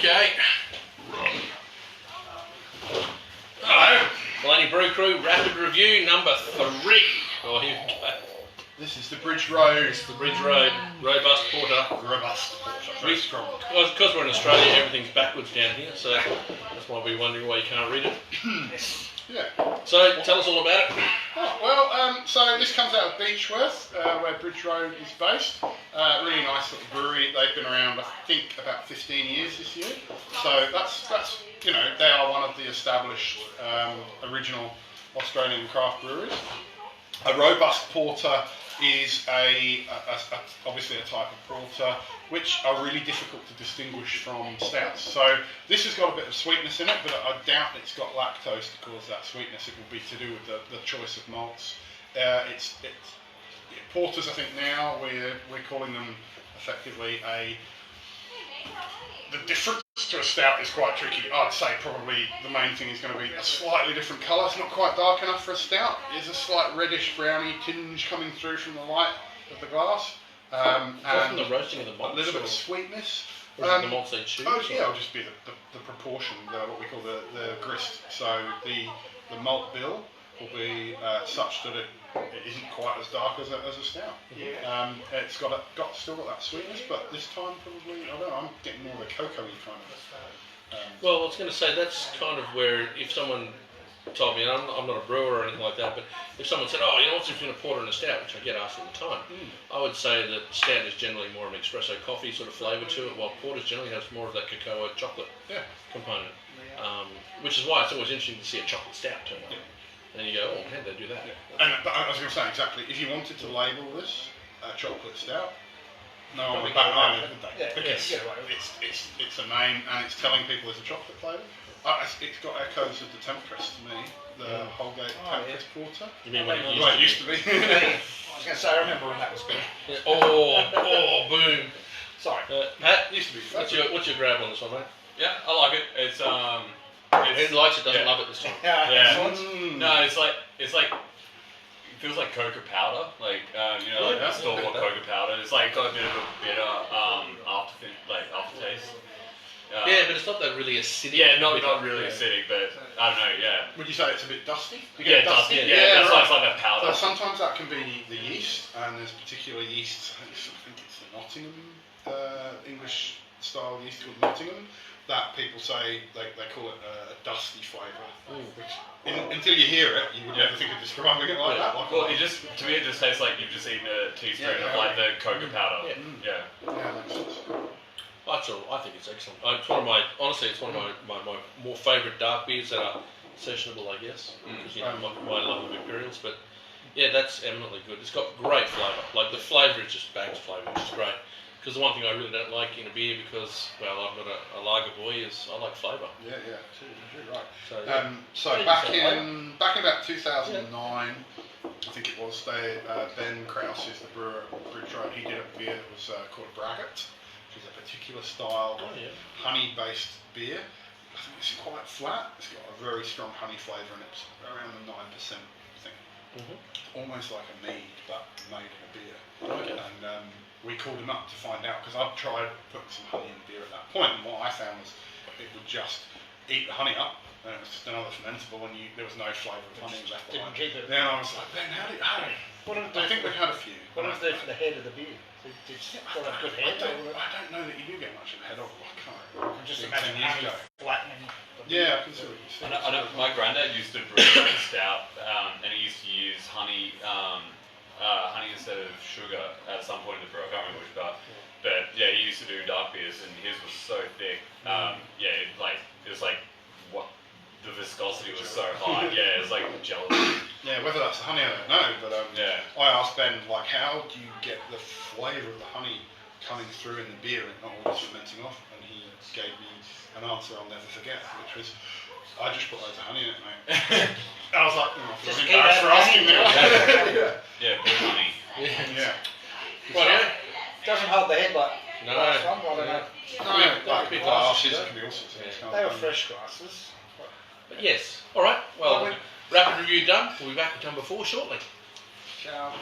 Okay. Hello. Maleny Brew Crew Rapid Review number 3. Oh, here we go. This is the Bridge Road. It's the Bridge Road Robust Porter. Robust Porter. Very strong. Well, because we're in Australia, everything's backwards down here, so that's why we're wondering why you can't read it. Yeah. So, tell us all about it. Oh, well, so this comes out of Beechworth, where Bridge Road is based. Really nice little brewery. They've been around, I think, about 15 years this year. So that's you know, they are one of the established original Australian craft breweries. A robust porter is obviously a type of porter which are really difficult to distinguish from stouts. So this has got a bit of sweetness in it, but I doubt it's got lactose to cause that sweetness. It will be to do with the choice of malts. Porters, I think now we're calling them effectively the difference to a stout is quite tricky. I'd say probably the main thing is going to be a slightly different colour. It's not quite dark enough for a stout. There's a slight reddish browny tinge coming through from the light of the glass. And the roasting of the malts, a little bit of sweetness. Or is it the malts they choose? Oh, yeah, it'll just be the proportion, what we call the grist. So the malt bill will be such that it isn't quite as dark as a stout. Yeah. It's still got that sweetness, but this time probably, I don't know, I'm getting more of the cocoa-y kind of. Well, I was going to say that's kind of where if someone told me, and I'm not a brewer or anything like that, but if someone said, oh, you know what's between a porter and a stout, which I get asked all the time, I would say that stout is generally more of an espresso coffee sort of flavour to it, while porters generally has more of that cocoa chocolate component, which is why it's always interesting to see a chocolate stout turn up. And you go, oh, how did they do that? And I was going to say exactly, if you wanted to label this a chocolate stout, no one would bat an eyelid, would they? Because it's a name and it's telling people it's a chocolate flavour. It's got echoes of the Temptress to me, the Holgate Temptress Porter. You mean when it used to be? I was going to say, I remember when that was good. Yeah. Oh, boom. Sorry. Pat, Used to be. what's your grab on this one, mate? Yeah, I like it. It's Who likes it doesn't love it this time. No, it's like it feels like cocoa powder, like like store-bought cocoa powder. It's like got a bit of a bitter aftertaste. Yeah, but it's not that really acidic. Yeah, not really acidic, but I don't know. Yeah. Would you say it's a bit dusty? Yeah, dusty. Yeah, that's why it's like that powder. So sometimes that can be the yeast, and there's particular yeast. I think it's the Nottingham English style yeast called Nottingham. That people say they call it a dusty flavour. Which until you hear it, you would never think of describing it like that. Well, to me it just tastes like you've just eaten a teaspoon of like the cocoa powder. Yeah, makes sense. I think it's excellent. It's one of my more favourite dark beers that are sessionable, I guess. Because my love of Imperials, but yeah, that's eminently good. It's got great flavour. Like the flavour is just bags flavour, which is great. Because the one thing I really don't like in a beer, because I'm not a lager boy, is I like flavour. Yeah, you're right. So, back in about 2009, I think it was, Ben Krause is the brewer at Bridge Road. He did a beer that was called a Braggot, which is a particular style honey-based beer. I think it's quite flat. It's got a very strong honey flavour, and it's around the 9%, I think. Almost like a mead, but made in a beer. Okay. And we called him up to find out, because I'd tried putting some honey in the beer at that point, and what I found was it would just eat the honey up, and it was just another fermentable, and there was no flavour of honey left behind. Then I was like, Ben, how did I think we've had a few. What did it do for the head of the beer? Did you still have good head? I don't know that you do get much of a head of it. I can't remember. Just imagine honey flattening. Yeah, I can see what you're saying. I know, my granddad used to brew a stout, and he used to use honey instead of sugar at some point in the brew. I can't remember which part. But yeah, he used to do dark beers, and his was so thick. It was like what the viscosity was so high. Yeah, it was like gelatin. Yeah, whether that's the honey, I don't know. But I asked Ben, like, how do you get the flavour of the honey coming through in the beer and not all just fermenting off? And he gave me an answer I'll never forget, which was, I just put loads of honey in it, mate. I was like, I feel embarrassed for asking now. Yeah, good honey. Yeah. Well, doesn't hold the head like No. last one, I don't know. No, like glasses, it can be all sorts of things. They were fresh glasses. But yes. All right. Well, rapid review done. We'll be back with number 4 shortly. Ciao.